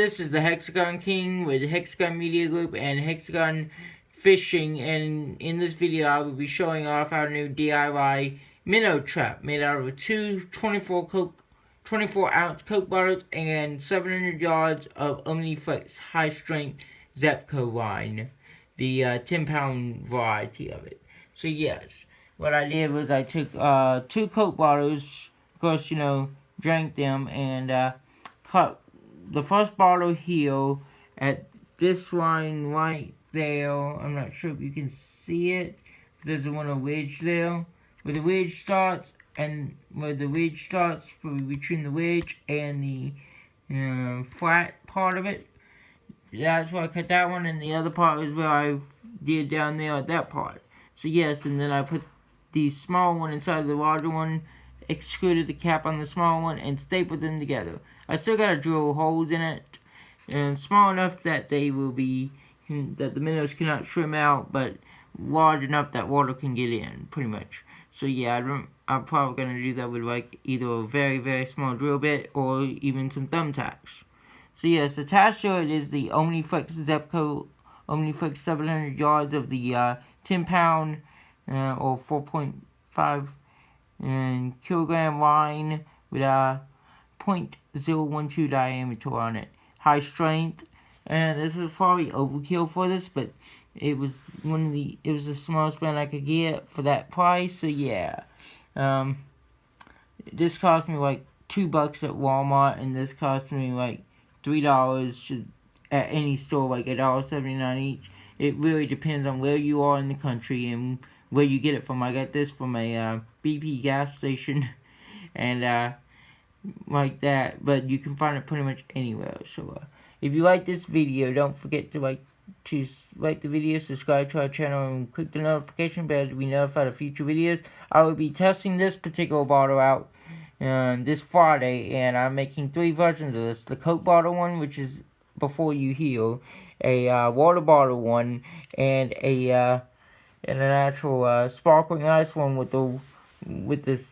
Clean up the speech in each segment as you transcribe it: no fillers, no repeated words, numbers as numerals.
This is the Hexagon King with Hexagon Media Group and Hexagon Fishing, and in this video I will be showing off our new DIY minnow trap made out of two 24-ounce Coke bottles and 700 yards of Omniflex high-strength Zebco line, the 10-pound variety of it. So yes, what I did was I took two Coke bottles, of course, drank them, and cut the first bottle heel at this line right there. I'm not sure if you can see it. There's a wedge there, where the wedge starts, and between the wedge and the flat part of it. That's where I cut that one, and the other part is where I did down there at that part. So yes, and then I put the small one inside of the larger one, extruded the cap on the small one, and stapled them together. I still gotta drill holes in it, and small enough that that the minnows cannot swim out, but large enough that water can get in, pretty much. So yeah, I'm probably gonna do that with like either a very, very small drill bit or even some thumbtacks. So yes, attached to it is the Omniflex Zebco Omniflex 700 yards of the 10-pound or 4.5 kilogram line with a 0.012 diameter on it. High strength, and this was probably overkill for this, but it was the smallest brand I could get for that price. So yeah, this cost me like $2 at Walmart, and this cost me like $3 at any store, like $1.79 each. It really depends on where you are in the country and where you get it from. I got this from a BP gas station, and like that, but you can find it pretty much anywhere. So if you like this video, don't forget to like the video, subscribe to our channel, and click the notification bell to be notified of future videos. I will be testing this particular bottle out this Friday, and I'm making 3 versions of this: the Coke bottle one, which is before you heal, a water bottle one, and an actual sparkling ice one with this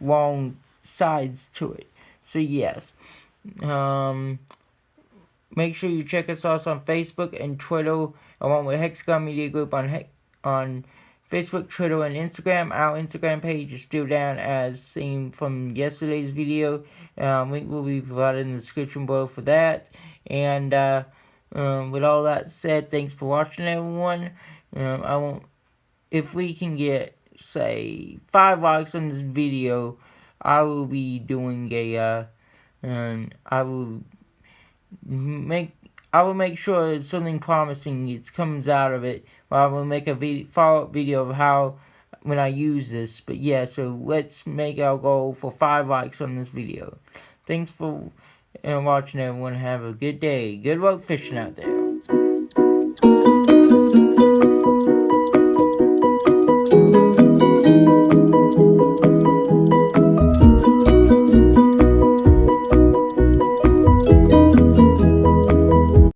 long sides to it. So yes, make sure you check us out on Facebook and Twitter, along with Hexagon Media Group on Facebook, Twitter, and Instagram. Our Instagram page is still down as seen from yesterday's video. Link will be provided in the description below for that. And with all that said, thanks for watching, everyone. If we can get, say, 5 likes on this video, I will be doing a I will make sure something promising comes out of it. I will make a follow-up video of how when I use this. But yeah, so let's make our goal for 5 likes on this video. Thanks for watching, everyone. Have a good day. Good luck fishing out there.